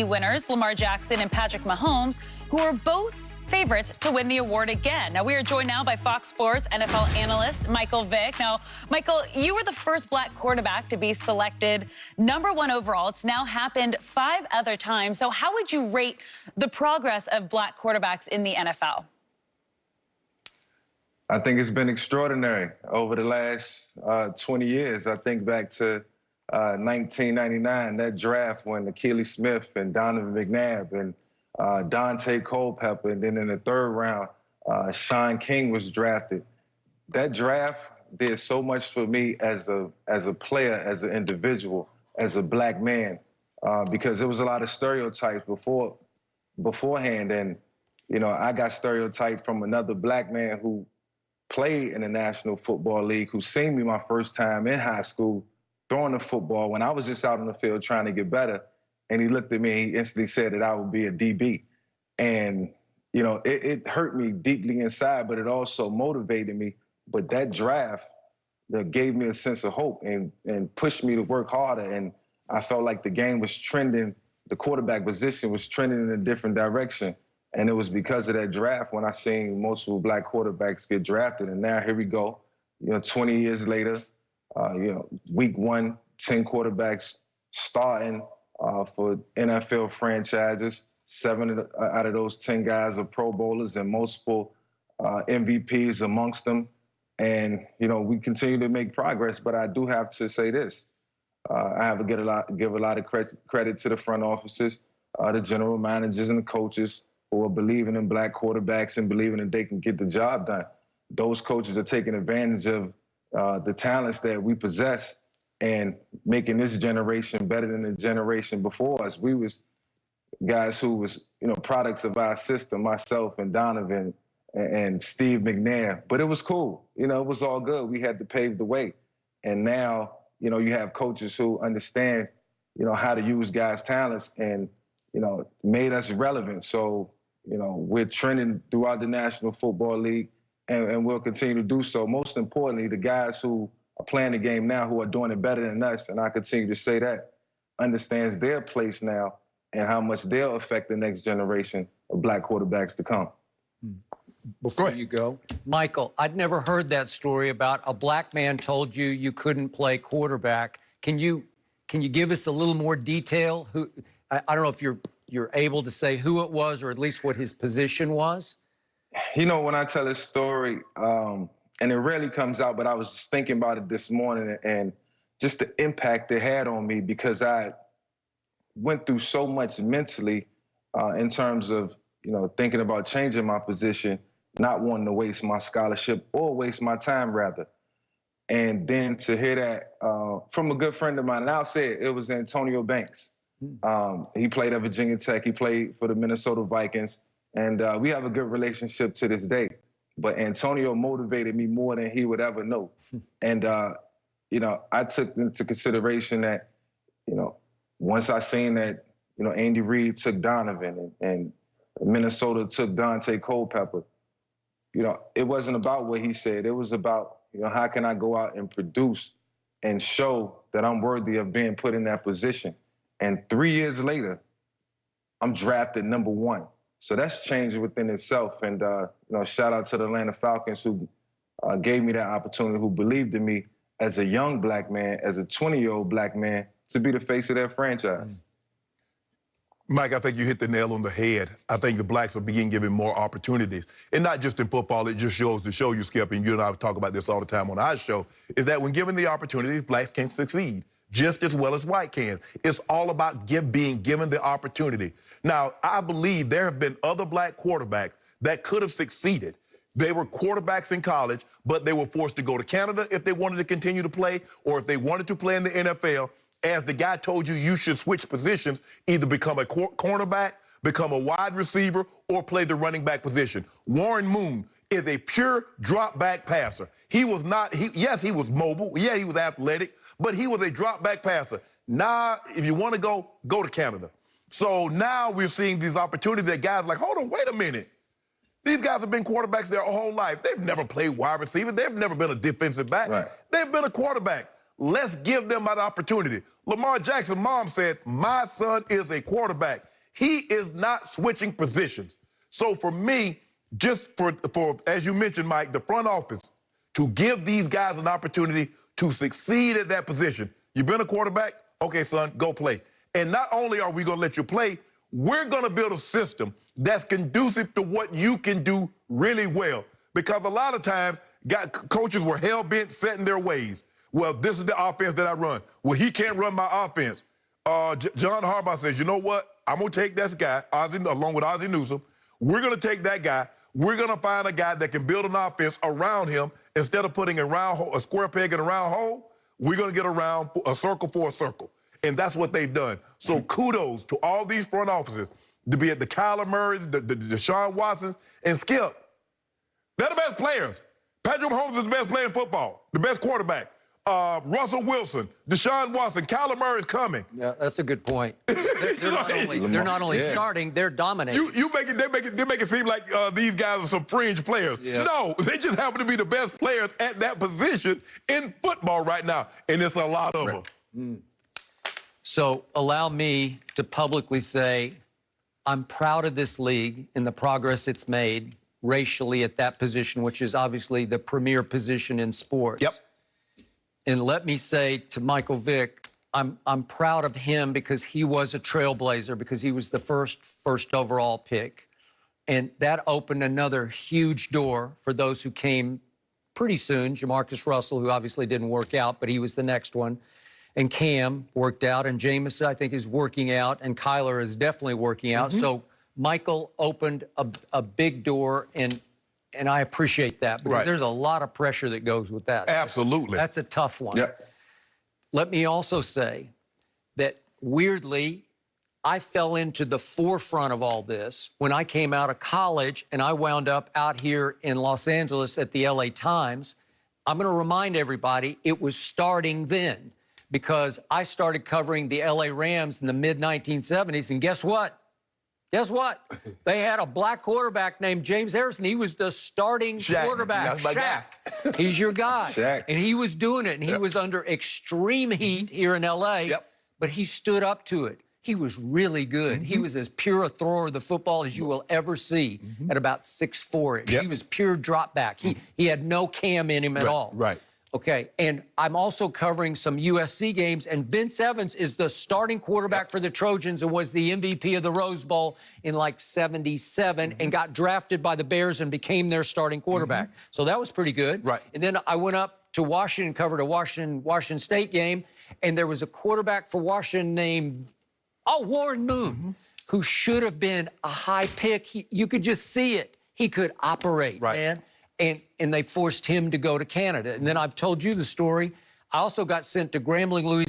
winners, Lamar Jackson and Patrick Mahomes, who are both favorites to win the award again. Now, we are joined now by Fox Sports NFL analyst Michael Vick. Now, Michael, you were the first black quarterback to be selected #1 overall. It's now happened 5 other times. So how would you rate the progress of black quarterbacks in the NFL? I think it's been extraordinary over the last 20 years. I think back to 1999, that draft when Akili Smith and Donovan McNabb and Dante Culpepper, and then in the 3rd round, Sean King was drafted. That draft did so much for me as a player, as an individual, as a black man, because there was a lot of stereotypes beforehand, and I got stereotyped from another black man who played in the National Football League, who seen me my first time in high school throwing the football when I was just out on the field trying to get better. And he looked at me and he instantly said that I would be a DB. And, it hurt me deeply inside, but it also motivated me. But that draft that gave me a sense of hope and pushed me to work harder. And I felt like the game was trending, the quarterback position was trending in a different direction. And it was because of that draft when I seen multiple black quarterbacks get drafted. And now here we go, 20 years later, week 1, 10 quarterbacks starting for NFL franchises. 7 out of those 10 guys are Pro Bowlers and multiple MVPs amongst them. And, we continue to make progress. But I do have to say this. I have to give a lot of credit to the front offices, the general managers and the coaches who are believing in black quarterbacks and believing that they can get the job done. Those coaches are taking advantage of the talents that we possess and making this generation better than the generation before us. We was guys who was, products of our system, myself and Donovan and Steve McNair. But it was cool. It was all good. We had to pave the way. And now, you have coaches who understand, how to use guys' talents and, made us relevant. So, we're trending throughout the National Football League, and we'll continue to do so. Most importantly, the guys who are playing the game now, who are doing it better than us, and I continue to say that, understands their place now and how much they'll affect the next generation of black quarterbacks to come. Before you go, Michael, I'd never heard that story about a black man told you you couldn't play quarterback. Can you give us a little more detail? I don't know if you're able to say who it was or at least what his position was? When I tell this story, and it rarely comes out, but I was just thinking about it this morning and just the impact it had on me because I went through so much mentally in terms of, thinking about changing my position, not wanting to waste my scholarship or waste my time, rather. And then to hear that from a good friend of mine, and I'll say it was Antonio Banks. He played at Virginia Tech. He played for the Minnesota Vikings. And we have a good relationship to this day. But Antonio motivated me more than he would ever know. And, I took into consideration that, once I seen that, Andy Reid took Donovan and Minnesota took Dante Culpepper, it wasn't about what he said. It was about, how can I go out and produce and show that I'm worthy of being put in that position. And 3 years later, I'm drafted #1. So that's changed within itself. And, shout out to the Atlanta Falcons who gave me that opportunity, who believed in me as a young black man, as a 20-year-old black man, to be the face of their franchise. Mike, I think you hit the nail on the head. I think the blacks are beginning giving more opportunities. And not just in football, it just shows to show you, Skip, and you and I talk about this all the time on our show, is that when given the opportunity, blacks can succeed just as well as white can. It's all about being given the opportunity. Now, I believe there have been other black quarterbacks that could have succeeded. They were quarterbacks in college, but they were forced to go to Canada if they wanted to continue to play, or if they wanted to play in the NFL. As the guy told you, you should switch positions, either become a cornerback, become a wide receiver, or play the running back position. Warren Moon is a pure drop back passer. He was not, yes, he was mobile. Yeah, he was athletic, but he was a drop back passer. Now, if you want to go to Canada. So now we're seeing these opportunities that guys are like, hold on, wait a minute. These guys have been quarterbacks their whole life. They've never played wide receiver. They've never been a defensive back. Right. They've been a quarterback. Let's give them an opportunity. Lamar Jackson's mom said, my son is a quarterback. He is not switching positions. So for me, just for as you mentioned, Mike, the front office, to give these guys an opportunity to succeed at that position. You've been a quarterback? Okay, son, go play. And not only are we going to let you play, we're going to build a system that's conducive to what you can do really well. Because a lot of times, coaches were hell-bent set in their ways. Well, this is the offense that I run. Well, he can't run my offense. John Harbaugh says, you know what? I'm going to take this guy, along with Ozzie Newsome. We're going to take that guy. We're going to find a guy that can build an offense around him. Instead of putting a square peg in a round hole, we're going to get around a circle for a circle. And that's what they've done. So kudos to all these front offices, to be at the Kyler Murrays, the Deshaun Watsons, and Skip. They're the best players. Patrick Mahomes is the best player in football, the best quarterback. Russell Wilson, Deshaun Watson, Kyler Murray's coming. Yeah, that's a good point. They're not only starting, they're dominating. They make it seem like these guys are some fringe players. Yeah. No, they just happen to be the best players at that position in football right now, and it's a lot of them. Mm. So allow me to publicly say I'm proud of this league and the progress it's made racially at that position, which is obviously the premier position in sports. Yep. And let me say to Michael Vick, I'm proud of him because he was a trailblazer, because he was the first overall pick. And that opened another huge door for those who came pretty soon. Jamarcus Russell, who obviously didn't work out, but he was the next one. And Cam worked out, and Jameis, I think, is working out, and Kyler is definitely working out. So Michael opened a big door, and I appreciate that, because there's a lot of pressure that goes with that. Absolutely. That's a tough one. Yep. Let me also say that, weirdly, I fell into the forefront of all this when I came out of college, and I wound up out here in Los Angeles at the LA Times. I'm going to remind everybody, it was starting then, because I started covering the LA Rams in the mid-1970s, and guess what? Guess what? They had a black quarterback named James Harrison. He was the starting quarterback. Shaq. He's your guy. Shaq. And he was doing it, and he was under extreme heat here in L.A., but he stood up to it. He was really good. He was as pure a thrower of the football as you will ever see at about 6'4". He was pure drop back. He had no cam in him at all. Right. Okay, and I'm also covering some USC games, and Vince Evans is the starting quarterback for the Trojans and was the MVP of the Rose Bowl in like '77 and got drafted by the Bears and became their starting quarterback. So that was pretty good. Right. And then I went up to Washington, covered a Washington State game, and there was a quarterback for Washington named Warren Moon, who should have been a high pick. You could just see it. He could operate, man. And they forced him to go to Canada. And then I've told you the story. I also got sent to Grambling, Louisiana.